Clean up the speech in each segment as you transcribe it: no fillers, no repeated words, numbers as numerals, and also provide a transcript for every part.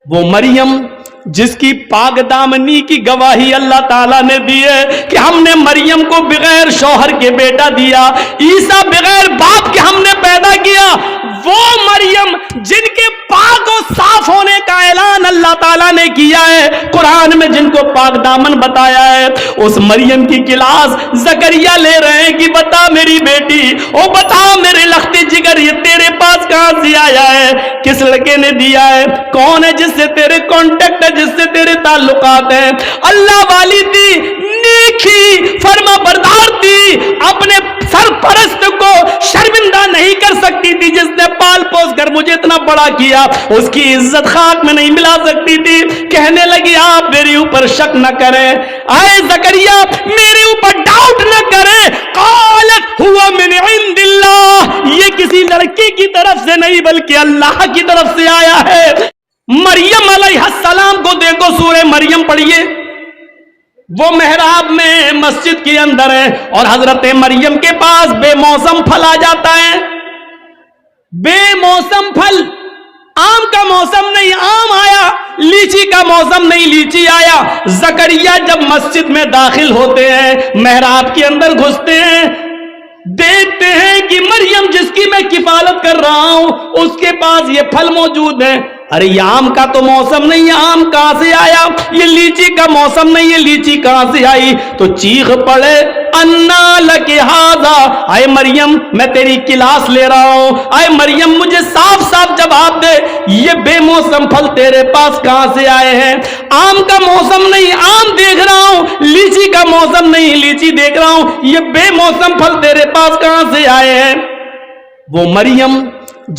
وہ مریم جس کی پاک دامنی کی گواہی اللہ تعالیٰ نے دی ہے کہ ہم نے مریم کو بغیر شوہر کے بیٹا دیا، عیسیٰ بغیر باپ کے ہم نے پیدا کیا، وہ مریم جن کے پاک و صاف ہونے کا اعلان اللہ تعالیٰ نے کیا ہے، قرآن میں جن کو پاک دامن بتایا ہے، اس مریم کی کلاس زکریا لے رہے ہیں کہ بتا میری بیٹی، او بتا میرے لخت جگر، یہ تیرے پاس کہاں سے آیا ہے، کس لڑکے نے دیا ہے، کون ہے جس سے تیرے کانٹیکٹ ہے، جس سے تیرے تعلقات ہیں؟ اللہ والی تھی، نیکی فرما بردار تھی، اپنے سرپرست کو شرمندہ نہیں کر سکتی تھی، جس نے پال پوس کر مجھے اتنا بڑا کیا، اس کی عزت خاک میں نہیں ملا سکتی تھی۔ کہنے لگی آپ میرے اوپر شک نہ کریں، آئے زکریا میرے اوپر ڈاؤٹ نہ کریں، قالت ہوا من عند اللہ، یہ کسی لڑکی کی طرف سے نہیں بلکہ اللہ کی طرف سے آیا ہے۔ مریم علیہ السلام کو دیکھو، سورہ مریم پڑھیے، وہ محراب میں مسجد کے اندر ہے اور حضرت مریم کے پاس بے موسم پھل آ جاتا ہے، بے موسم پھل، آم کا موسم نہیں آم آیا، لیچی کا موسم نہیں لیچی آیا۔ زکریا جب مسجد میں داخل ہوتے ہیں، محراب کے اندر گھستے ہیں، دیکھتے ہیں کہ مریم جس کی میں کفالت کر رہا ہوں اس کے پاس یہ پھل موجود ہیں۔ ارے یہ آم کا تو موسم نہیں، یہ آم کہاں سے آیا؟ یہ لیچی کا موسم نہیں، یہ لیچی کہاں سے آئی؟ تو چیخ پڑے انا لک ھذا، اے مریم میں تیری کلاس لے رہا ہوں، اے مریم مجھے صاف صاف جواب دے، یہ بے موسم پھل تیرے پاس کہاں سے آئے ہیں؟ آم کا موسم نہیں آم دیکھ رہا ہوں، لیچی کا موسم نہیں لیچی دیکھ رہا ہوں، یہ بے موسم پھل تیرے پاس کہاں سے آئے ہیں؟ وہ مریم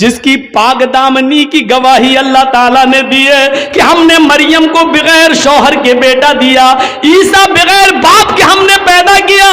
جس کی پاک دامنی کی گواہی اللہ تعالیٰ نے دی ہے کہ ہم نے مریم کو بغیر شوہر کے بیٹا دیا، عیسیٰ بغیر باپ کے ہم نے پیدا کیا،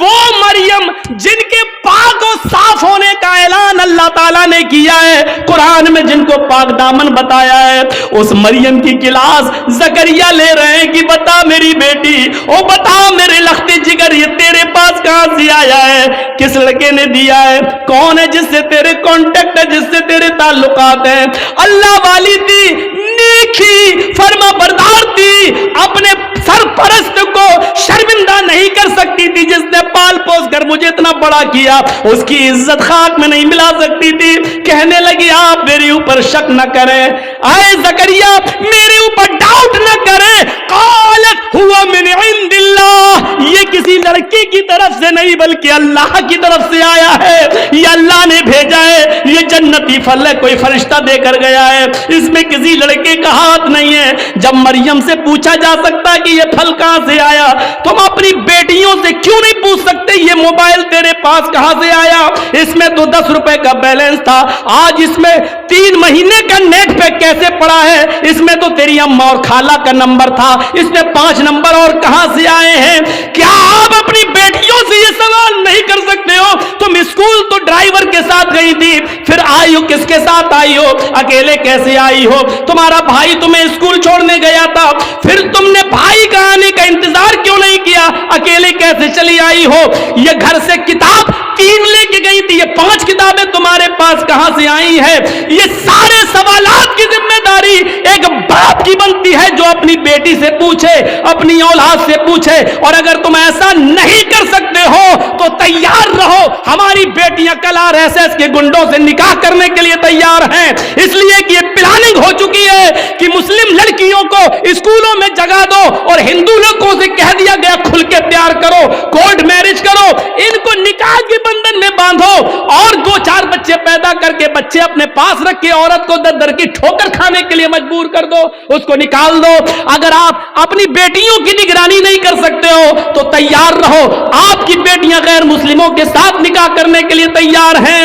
وہ مریم جن کے پاک و صاف ہونے کا اعلان اللہ تعالیٰ نے کیا ہے، قرآن میں جن کو پاک دامن بتایا ہے، اس مریم کی کلاس زکریا لے رہے ہیں کہ بتا میری بیٹی، او بتا میرے لخت جگر، یہ تیرے پاس کہاں سے آیا ہے، کس لڑکے نے دیا ہے، کون ہے جس سے تیرے کانٹیکٹ ہے، جس سے تیرے تعلقات ہیں؟ اللہ والی تھی، نیکی فرما بردار تھی، اپنے سرپرست کو شرمندہ نہیں کر سکتی تھی، جس نے پال پوس کر مجھے اتنا بڑا کیا، اس کی عزت خاک میں نہیں ملا سکتی تھی۔ کہنے لگی آپ میرے اوپر شک نہ کریں، آئے زکریا میرے اوپر ڈاؤٹ نہ کریں، قالت ہوا من عند اللہ، یہ کسی لڑکی کی طرف سے نہیں بلکہ اللہ کی طرف سے آیا ہے، یہ اللہ نے بھیجا ہے، یہ جنتی پھل ہے، کوئی فرشتہ دے کر گیا ہے، اس میں کسی لڑکے کا ہاتھ نہیں ہے۔ جب مریم سے پوچھا جا سکتا کہ یہ پھل کہاں سے آیا، تم اپنی بیٹیوں سے کیوں نہیں پوچھ سکتے یہ موبائل تیرے پاس کہاں سے آیا؟ اس میں تو 10 روپے کا بیلنس تھا، آج اس میں 3 مہینے کا نیٹ پیک کیسے پڑا ہے؟ اس میں تو تیری اماں اور خالہ کا نمبر تھا، اس میں 5 نمبر اور کہاں سے آئے ہیں؟ کیا آپ اپنی بیٹیوں سے یہ سوال نہیں کر سکتے ہو؟ تم اسکول تو ڈرائیور کے ساتھ گئی تھی، پھر آئی ہو کس کے ساتھ آئی ہو؟ اکیلے کیسے آئی ہو؟ تمہارا بھائی تمہیں اسکول چھوڑنے گیا تھا، پھر تم نے بھائی کا آنے کا انتظار کیوں نہیں کیا؟ اکیلے کیسے چلی آئی ہو؟ یہ گھر سے کتاب 3 لے کے گئی تھی، یہ 5 کتابیں تمہارے پاس کہاں سے آئی ہیں؟ یہ سارے سوالات کی ذمہ داری ایک باپ کی بنتی ہے جو اپنی بیٹی سے پوچھے، اپنی اولاد سے پوچھے۔ اور اگر تم ایسا نہیں کر سکتے ہو تو تیار رہو، ہماری بیٹیاں کل RSS کے گنڈوں سے نکاح کرنے کے لیے تیار ہیں، اس لیے کہ یہ پلاننگ ہو چکی ہے کہ مسلم لڑکیوں کو اسکولوں میں جگہ دو اور ہندو لڑکوں سے کہہ دیا گیا کھل کے پیار کرو، کورٹ میرج کرو، ان کو نکاح کے بندھن میں باندھو اور 2-4 بچے پیدا کر کے بچے اپنے پاس رکھ کے عورت کو در در کی ٹھوکر کھانے کے لیے مجبور کر دو، اس کو نکال دو۔ اگر آپ اپنی بیٹیوں کی نگرانی نہیں کر سکتے ہو تو تیار رہو، آپ کی بیٹیاں غیر مسلموں کے ساتھ نکاح کرنے کے لیے تیار ہیں۔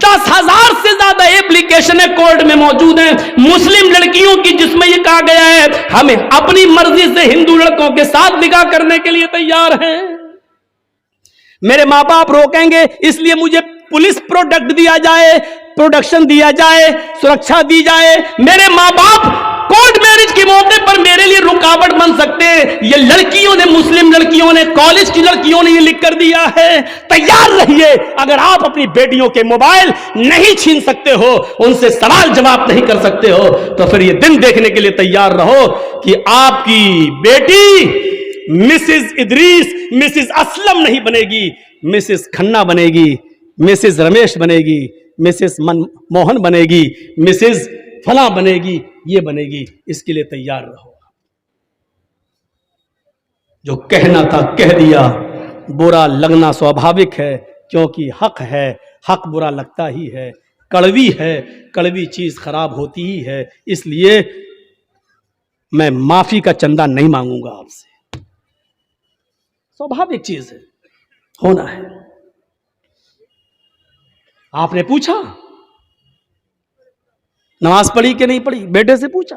10,000 سے زیادہ ایپلیکیشنیں کورٹ میں موجود ہیں مسلم لڑکیوں کی، جس میں یہ کہا گیا ہے ہمیں اپنی مرضی سے ہندو لڑکوں کے ساتھ نکاح کرنے کے لیے تیار ہیں۔ میرے ماں باپ روکیں گے، اس لیے مجھے پولیس پروڈکٹ دیا جائے، پروڈکشن دیا جائے، سرکشا دی جائے۔ میرے ماں باپ کورٹ میرج کے موقع پر میرے لیے رکاوٹ بن سکتے کرتے ہیں. یہ لڑکیوں نے, مسلم لڑکیوں نے, کالج کی لڑکیوں نے یہ لکھ کر دیا ہے. تیار رہیے, اگر آپ اپنی بیٹیوں کے موبائل نہیں چھین سکتے ہو, ان سے سوال جواب نہیں کر سکتے ہو, تو پھر یہ دن دیکھنے کے لیے تیار رہو کہ آپ کی بیٹی مسز ادریس, مسز اسلم نہیں بنے گی, مسز کھنہ بنے گی, مسز رمیش بنے گی, مسز موہن بنے گی, مسز فلاں بنے گی, یہ بنے گی. اس کے لیے تیار رہو. جو کہنا تھا کہہ دیا. برا لگنا سوابھاوک ہے, کیونکہ حق ہے, حق برا لگتا ہی ہے. کڑوی ہے, کڑوی چیز خراب ہوتی ہی ہے. اس لیے میں معافی کا چندہ نہیں مانگوں گا آپ سے. سوابھاوک چیز ہے, ہونا ہے. آپ نے پوچھا نماز پڑھی کہ نہیں پڑھی, بیٹے سے پوچھا.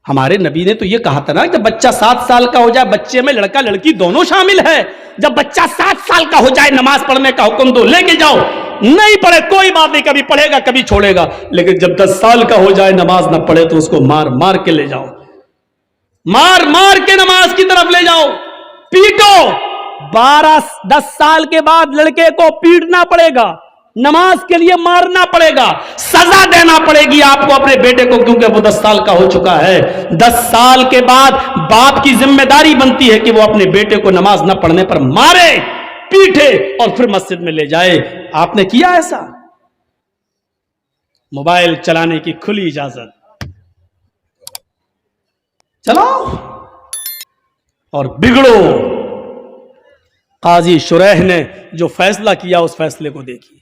ہمارے نبی نے تو یہ کہا تھا نا کہ بچہ 7 سال کا ہو جائے, بچے میں لڑکا لڑکی دونوں شامل ہے. جب بچہ 7 سال کا ہو جائے نماز پڑھنے کا حکم دو, لے کے جاؤ. نہیں پڑھے کوئی بات نہیں, کبھی پڑھے گا کبھی چھوڑے گا. لیکن جب 10 سال کا ہو جائے نماز نہ پڑھے تو اس کو مار مار کے لے جاؤ, مار مار کے نماز کی طرف لے جاؤ, پیٹو. 10 سال کے بعد لڑکے کو پیٹنا پڑے گا, نماز کے لیے مارنا پڑے گا, سزا دینا پڑے گی آپ کو اپنے بیٹے کو, کیونکہ وہ 10 سال کا ہو چکا ہے. 10 سال کے بعد باپ کی ذمہ داری بنتی ہے کہ وہ اپنے بیٹے کو نماز نہ پڑھنے پر مارے, پیٹے اور پھر مسجد میں لے جائے. آپ نے کیا ایسا؟ موبائل چلانے کی کھلی اجازت, چلاؤ اور بگڑو. قاضی شریح نے جو فیصلہ کیا اس فیصلے کو دیکھیے.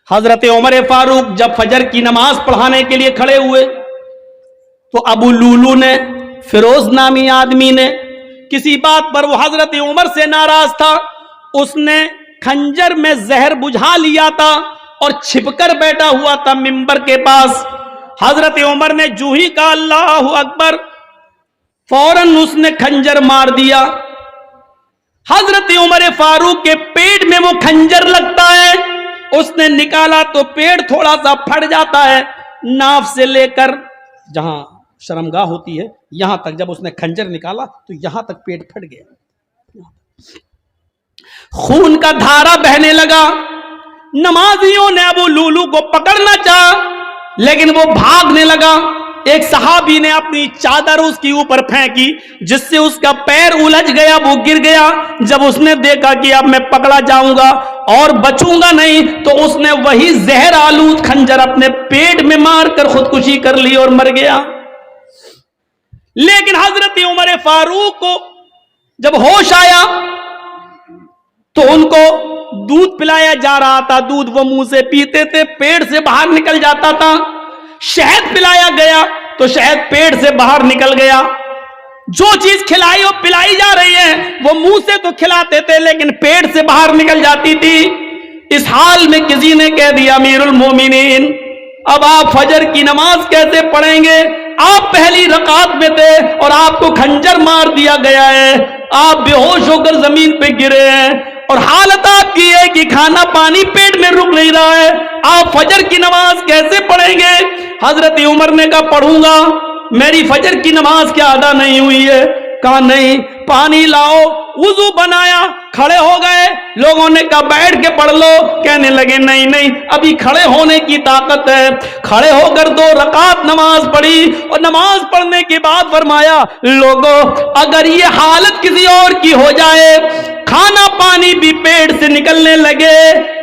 حضرت عمر فاروق جب فجر کی نماز پڑھانے کے لیے کھڑے ہوئے تو ابو لولو نے, فیروز نامی آدمی نے, کسی بات پر وہ حضرت عمر سے ناراض تھا, اس نے خنجر میں زہر بجھا لیا تھا اور چھپ کر بیٹھا ہوا تھا منبر کے پاس. حضرت عمر نے جو ہی کہا اللہ اکبر, فوراً اس نے خنجر مار دیا. حضرت عمر فاروق کے پیٹ میں وہ خنجر لگتا ہے, اس نے نکالا تو پیٹ تھوڑا سا پھٹ جاتا ہے, ناف سے لے کر جہاں شرمگاہ ہوتی ہے یہاں تک. جب اس نے خنجر نکالا تو یہاں تک پیٹ پھٹ گیا, خون کا دھارا بہنے لگا. نمازیوں نے ابو لولو کو پکڑنا چاہا لیکن وہ بھاگنے لگا. ایک صحابی نے اپنی چادر اس کے اوپر پھینکی جس سے اس کا پیر الجھ گیا, وہ گر گیا. جب اس نے دیکھا کہ اب میں پکڑا جاؤں گا اور بچوں گا نہیں, تو اس نے وہی زہر آلود خنجر اپنے پیٹ میں مار کر خودکشی کر لی اور مر گیا. لیکن حضرت عمر فاروق کو جب ہوش آیا تو ان کو دودھ پلایا جا رہا تھا, دودھ وہ منہ سے پیتے تھے, پیٹ سے باہر نکل جاتا تھا. شہد پلایا گیا تو شہد پیٹ سے باہر نکل گیا. جو چیز کھلائی اور پلائی جا رہی ہے وہ منہ سے تو کھلاتے تھے لیکن پیٹ سے باہر نکل جاتی تھی. اس حال میں کسی نے کہہ دیا امیر المومنین اب آپ فجر کی نماز کیسے پڑھیں گے؟ آپ پہلی رکعت میں تھے اور آپ کو خنجر مار دیا گیا ہے, آپ بے ہوش ہو کر زمین پہ گرے ہیں اور حالت آپ کی ہے کہ کھانا پانی پیٹ میں رک نہیں رہا ہے, آپ فجر کی نماز کیسے پڑھیں گے؟ حضرت عمر نے کہا پڑھوں گا, میری فجر کی نماز کیا ادا نہیں ہوئی ہے؟ کہا نہیں. پانی لاؤ, وضو بنایا, کھڑے ہو گئے. لوگوں نے کہا بیٹھ کے پڑھ لو, کہنے لگے نہیں نہیں ابھی کھڑے ہونے کی طاقت ہے. کھڑے ہو کر 2 رکعت نماز پڑھی اور نماز پڑھنے کے بعد فرمایا لوگوں اگر یہ حالت کسی اور کی ہو جائے, کھانا پانی بھی پیٹ سے نکلنے لگے,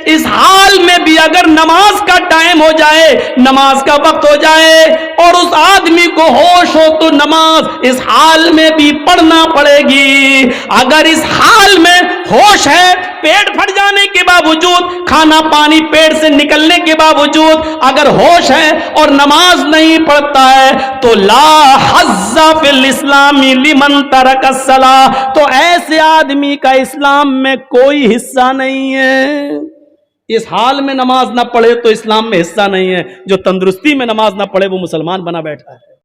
اس حال میں بھی اگر نماز کا ٹائم ہو جائے, نماز کا وقت ہو جائے اور اس آدمی کو ہوش ہو تو نماز اس حال میں بھی پڑھنا پڑے گی. اگر اس حال میں ہوش ہے, پیٹ پھٹ جانے کے باوجود, کھانا پانی پیٹ سے نکلنے کے باوجود اگر ہوش ہے اور نماز نہیں پڑھتا ہے تو لا حظ فی الاسلام لمن ترک الصلاۃ, تو ایسے آدمی کا اسلام میں کوئی حصہ نہیں ہے. اس حال میں نماز نہ پڑھے تو اسلام میں حصہ نہیں ہے. جو تندرستی میں نماز نہ پڑھے وہ مسلمان بنا بیٹھا ہے.